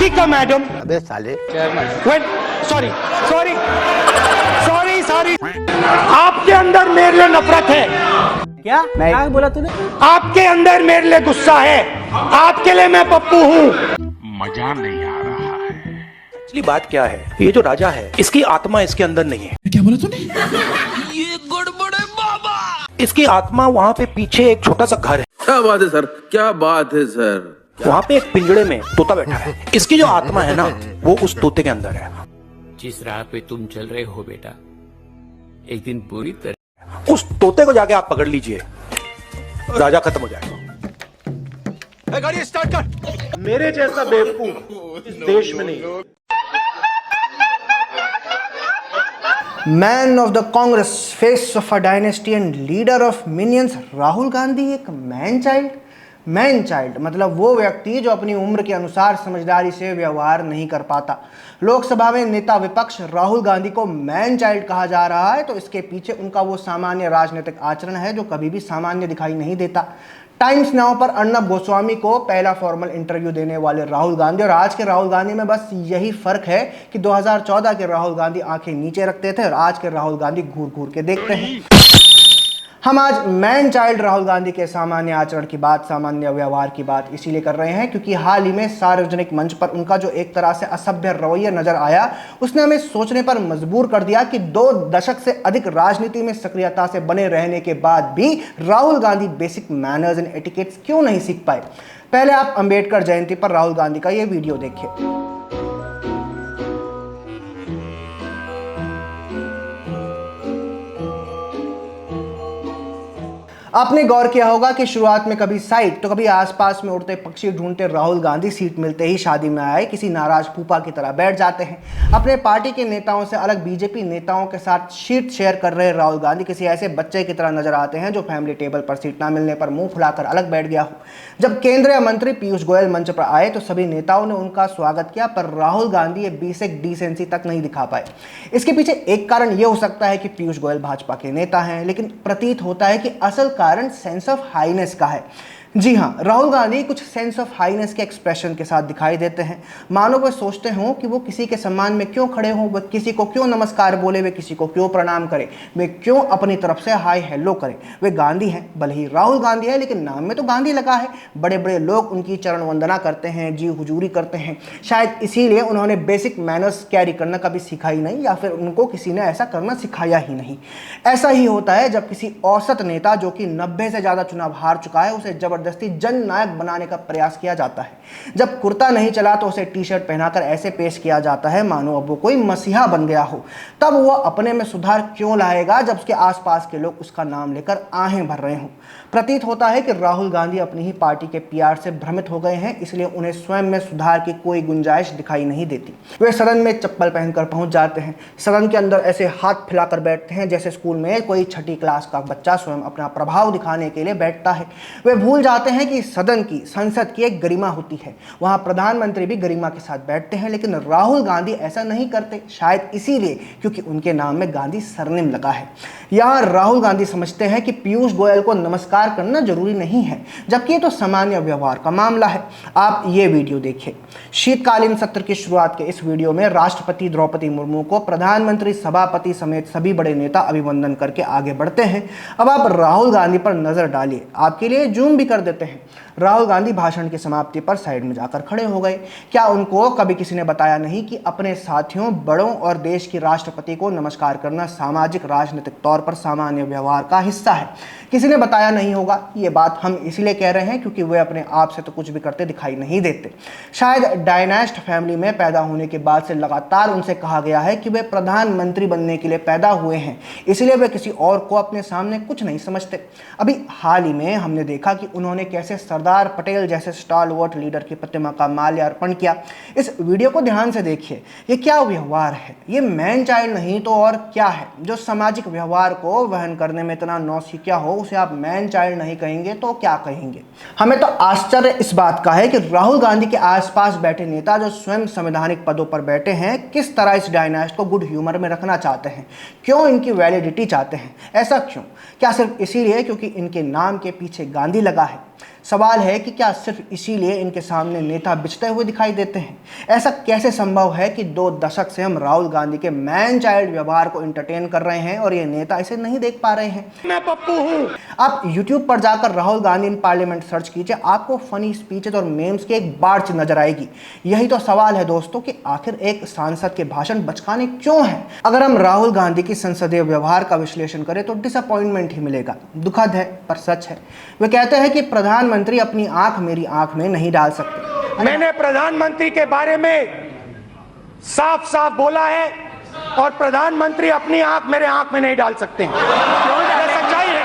Speaker madam. अबे साले। Wait, sorry sorry sorry sorry. आपके अंदर मेरे लिए नफरत है। क्या बोला तूने? आपके अंदर मेरे लिए गुस्सा है। आपके लिए मैं पप्पू हूँ। मजा नहीं आ रहा है। असली बात क्या है, ये जो राजा है इसकी आत्मा इसके अंदर नहीं है। क्या बोला तूने? ये गड़बड़ है बाबा। इसकी आत्मा वहाँ पे पीछे एक छोटा सा घर है। क्या बात है सर, क्या बात है सर। वहाँ पे एक पिंजड़े में तोता बैठा है। इसकी जो आत्मा है ना, वो उस तोते के अंदर है। जिस राह पे तुम चल रहे हो बेटा, एक दिन पूरी तरह उस तोते को जाके आप पकड़ लीजिए, राजा खत्म हो जाएगा। गाड़ी स्टार्ट कर। मेरे जैसा बेवकूफ इस देश में नहीं। Man of the Congress, face of a dynasty and leader of minions, Rahul Gandhi एक मैन चाइल्ड मतलब वो व्यक्ति जो अपनी उम्र के अनुसार समझदारी से व्यवहार नहीं कर पाता। लोकसभा में नेता विपक्ष राहुल गांधी को मैन चाइल्ड कहा जा रहा है तो इसके पीछे उनका वो सामान्य राजनीतिक आचरण है जो कभी भी सामान्य दिखाई नहीं देता। टाइम्स नाउ पर अर्नब गोस्वामी को पहला फॉर्मल इंटरव्यू देने वाले राहुल गांधी और आज के राहुल गांधी में बस यही फर्क है कि 2014 के राहुल गांधी आंखें नीचे रखते थे और आज के राहुल गांधी घूर घूर के देखते हैं। हम आज मैन चाइल्ड राहुल गांधी के सामान्य आचरण की बात, सामान्य व्यवहार की बात इसीलिए कर रहे हैं क्योंकि हाल ही में सार्वजनिक मंच पर उनका जो एक तरह से असभ्य रवैया नजर आया उसने हमें सोचने पर मजबूर कर दिया कि 2 दशक से अधिक राजनीति में सक्रियता से बने रहने के बाद भी Rahul Gandhi basic manners and etiquettes क्यों नहीं सीख पाए। पहले आप अंबेडकर जयंती पर राहुल गांधी का यह वीडियो देखिए। आपने गौर किया होगा कि शुरुआत में कभी साइड तो कभी आसपास में उड़ते पक्षी ढूंढते राहुल गांधी सीट मिलते ही शादी में आए किसी नाराज फूफा की तरह बैठ जाते हैं। अपने पार्टी के नेताओं से अलग बीजेपी नेताओं के साथ सीट शेयर कर रहे राहुल गांधी किसी ऐसे बच्चे की तरह नजर आते हैं जो फैमिली टेबल पर सीट ना मिलने पर मुंह फुलाकर अलग बैठ गया हो। जब केंद्रीय मंत्री पीयूष गोयल मंच पर आए तो सभी नेताओं ने उनका स्वागत किया पर राहुल गांधी ये बेसिक डिसेंसी तक नहीं दिखा पाए। इसके पीछे एक कारण यह हो सकता है कि पीयूष गोयल भाजपा के नेता हैं, लेकिन प्रतीत होता है कि असल कारण सेंस ऑफ हाईनेस का है। जी हाँ, राहुल गांधी कुछ सेंस ऑफ हाईनेस के एक्सप्रेशन के साथ दिखाई देते हैं। मानो वे सोचते हों कि वो किसी के सम्मान में क्यों खड़े हों, वे किसी को क्यों नमस्कार बोले, वे किसी को क्यों प्रणाम करें, वे क्यों अपनी तरफ से हाय हेलो करें। वे गांधी हैं, भले ही राहुल गांधी है लेकिन नाम में तो गांधी लगा है। बड़े बड़े लोग उनकी चरण वंदना करते हैं, जी हुजूरी करते हैं। शायद इसीलिए उन्होंने बेसिक मैनर्स कैरी करना कभी सीखा ही नहीं या फिर उनको किसी ने ऐसा करना सिखाया ही नहीं। ऐसा ही होता है जब किसी औसत नेता जो कि 90 से ज़्यादा चुनाव हार चुका है उसे जबरदस्ती जन नायक बनाने का प्रयास किया जाता है। जब कुर्ता नहीं चला तो उसे टी शर्ट पहनाकर ऐसे पेश किया जाता है मानो अब वो कोई मसीहा बन गया हो। तब वो अपने में सुधार क्यों लाएगा जब उसके आसपास के लोग उसका नाम लेकर आहें भर रहे हों। प्रतीत होता है कि राहुल गांधी अपनी ही पार्टी के पीआर से भ्रमित हो गए हैं, इसलिए उन्हें स्वयं में सुधार की कोई गुंजाइश दिखाई नहीं देती। वे सदन में चप्पल पहनकर पहुंच जाते हैं, सदन के अंदर ऐसे हाथ फैलाकर बैठते हैं जैसे स्कूल में कोई छठी क्लास का बच्चा स्वयं अपना प्रभाव दिखाने के लिए बैठता है। वे भूल जाते हैं कि सदन की, संसद की एक गरिमा होती है, वहां प्रधानमंत्री भी गरिमा के साथ बैठते हैं, लेकिन राहुल गांधी ऐसा नहीं करते। शायद इसीलिए क्योंकि उनके नाम में गांधी सरनेम लगा है। यहां राहुल गांधी समझते हैं कि पीयूष गोयल को नमस्कार करना जरूरी नहीं है, जबकि ये तो सामान्य व्यवहार का मामला है। आप ये वीडियो देखिए। शीतकालीन सत्र की शुरुआत के इस वीडियो में राष्ट्रपति द्रौपदी मुर्मू को प्रधानमंत्री, सभापति समेत सभी बड़े नेता अभिवंदन करके आगे बढ़ते हैं। अब आप राहुल गांधी पर नजर डालिए, आपके लिए जूम भी कर देते हैं। राहुल गांधी भाषण की समाप्ति पर साइड में जाकर खड़े हो गए। क्या उनको कभी किसी ने बताया नहीं कि अपने साथियों, बड़ों और देश की राष्ट्रपति को नमस्कार करना सामाजिक राजनीतिक तौर पर सामान्य व्यवहार का हिस्सा है? किसी ने बताया नहीं होगा। ये बात हम इसलिए कह रहे हैं क्योंकि वे अपने आप से तो कुछ भी करते दिखाई नहीं देते। शायद डायनेस्ट फैमिली में पैदा होने के बाद से लगातार उनसे कहा गया है कि वे प्रधानमंत्री बनने के लिए पैदा हुए हैं, इसलिए वे किसी और को अपने सामने कुछ नहीं समझते। अभी हाल ही में हमने देखा कि उन्होंने कैसे सरदार पटेल जैसे स्टालवर्ट लीडर की प्रतिमा का माल्यार्पण किया। इस वीडियो को ध्यान से देखिए। ये क्या व्यवहार है? ये मैन चाइल्ड नहीं तो और क्या है? जो सामाजिक व्यवहार को वहन करने में इतना नौसिखिया हो उसे आप मैन चाइल्ड नहीं कहेंगे तो क्या कहेंगे? हमें तो आश्चर्य इस बात का है कि राहुल गांधी के आसपास बैठे नेता जो स्वयं संवैधानिक पदों पर बैठे हैं किस तरह इस डायनास्ट को गुड ह्यूमर में रखना चाहते हैं। क्यों इनकी वैलिडिटी चाहते हैं? ऐसा क्यों? क्या सिर्फ इसीलिए क्योंकि इनके नाम के पीछे गांधी लगा है? सवाल है कि क्या सिर्फ इसीलिए इनके सामने नेता बिछते हुए दिखाई देते हैं? ऐसा कैसे संभव है कि 2 दशक से हम राहुल गांधी के मैन चाइल्ड व्यवहार को एंटरटेन कर रहे हैं और ये नेता इसे नहीं देख पा रहे हैं? मैं पप्पू हूं। आप YouTube पर जाकर Rahul Gandhi in parliament search कीजिए, आपको फनी स्पीचेज और मेम्स की एक बाढ़ नजर आएगी। यही तो सवाल है दोस्तों कि आखिर एक सांसद के भाषण बचकाने क्यों हैं? अगर हम राहुल गांधी की संसदीय व्यवहार का विश्लेषण करें तो डिसअपॉइंटमेंट ही मिलेगा। दुखद है पर सच है। वे कहते हैं कि प्रधानमंत्री अपनी आंख मेरी आंख में नहीं डाल सकते। मैंने प्रधानमंत्री के बारे में साफ साफ बोला है और प्रधानमंत्री अपनी आंख मेरे आंख में नहीं डाल सकते हैं। यह सच्चाई है।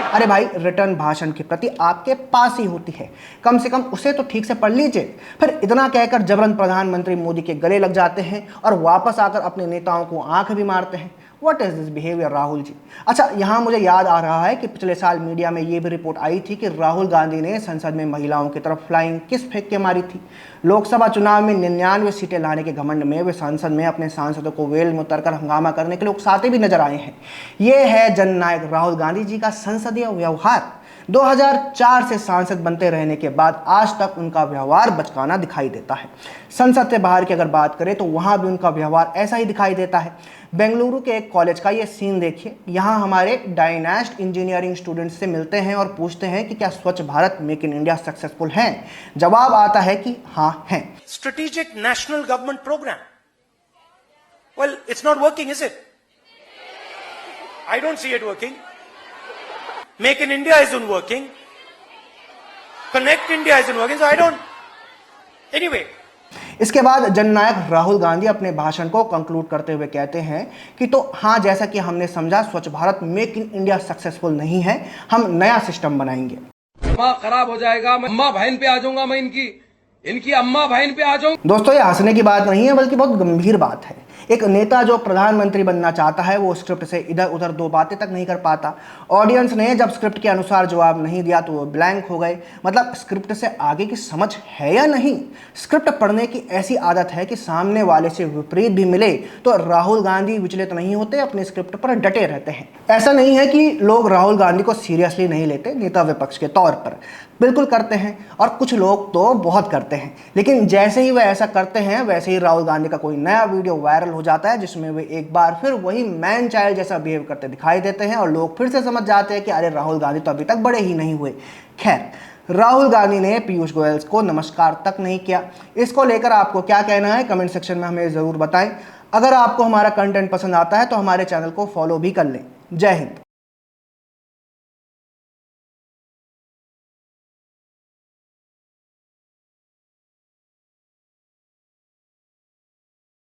अरे भाई, रिटर्न भाषण के प्रति आपके पास ही होती है, कम से कम उसे तो ठीक से पढ़ लीजिए। फिर इतना कहकर जबरन प्रधानमंत्री मोदी के गले लग जाते हैं और वापस आकर अपने नेताओं को आंख भी मारते हैं। What is this behaviour Rahul ji? अच्छा, यहाँ मुझे याद आ रहा है कि पिछले साल मीडिया में ये भी रिपोर्ट आई थी कि राहुल गांधी ने संसद में महिलाओं की तरफ फ्लाइंग किस फेंक के मारी थी। लोकसभा चुनाव में 99 सीटें लाने के घमंड में वे संसद में अपने सांसदों को वेल में उतरकर हंगामा करने के लिए उकसाते भी नजर आए हैं। ये है जननायक राहुल गांधी जी का संसदीय व्यवहार। 2004 से सांसद बनते रहने के बाद आज तक उनका व्यवहार बचकाना दिखाई देता है। संसद से बाहर की अगर बात करें तो वहां भी उनका व्यवहार ऐसा ही दिखाई देता है। बेंगलुरु के एक कॉलेज का ये सीन देखिए। यहाँ हमारे डायनास्ट इंजीनियरिंग स्टूडेंट्स से मिलते हैं और पूछते हैं कि क्या Swachh Bharat make in India successful है? जवाब आता है कि हाँ है। Strategic national government program, well it's not working, is it? I don't see it working. Make in India isn't working. Connect India isn't working. So I don't. Anyway. इसके बाद जननायक राहुल गांधी अपने भाषण को कंक्लूड करते हुए कहते हैं कि तो हाँ, जैसा कि हमने समझा स्वच्छ Bharat make in India successful नहीं है, हम नया सिस्टम बनाएंगे। अम्मा खराब हो जाएगा, मैं अम्मा बहन पे आ जाऊंगा, मैं इनकी अम्मा बहन पे आ जाऊंगा। दोस्तों, ये हंसने की बात नहीं है बल्कि बहुत गंभीर बात है। एक नेता जो प्रधानमंत्री बनना चाहता है वो स्क्रिप्ट से इधर उधर 2 बातें तक नहीं कर पाता। ऑडियंस ने जब स्क्रिप्ट के अनुसार जवाब नहीं दिया तो वो ब्लैंक हो गए। मतलब स्क्रिप्ट से आगे की समझ है या नहीं? स्क्रिप्ट पढ़ने की ऐसी आदत है कि सामने वाले से विपरीत भी मिले तो राहुल गांधी विचलित नहीं होते, अपने स्क्रिप्ट पर डटे रहते हैं। ऐसा नहीं है कि लोग राहुल गांधी को सीरियसली नहीं लेते नेता विपक्ष के तौर पर, बिल्कुल करते हैं और कुछ लोग तो बहुत करते हैं। लेकिन जैसे ही वे ऐसा करते हैं वैसे ही राहुल गांधी का कोई नया वीडियो वायरल हो जाता है जिसमें वे एक बार फिर वही मैन चाइल्ड जैसा बिहेव करते दिखाई देते हैं और लोग फिर से समझ जाते हैं कि अरे राहुल गांधी तो अभी तक बड़े ही नहीं हुए। खैर, राहुल गांधी ने पीयूष गोयल को नमस्कार तक नहीं किया। इसको लेकर आपको क्या कहना है कमेंट सेक्शन में हमें ज़रूर बताएं। अगर आपको हमारा कंटेंट पसंद आता है तो हमारे चैनल को फॉलो भी कर लें। जय हिंद।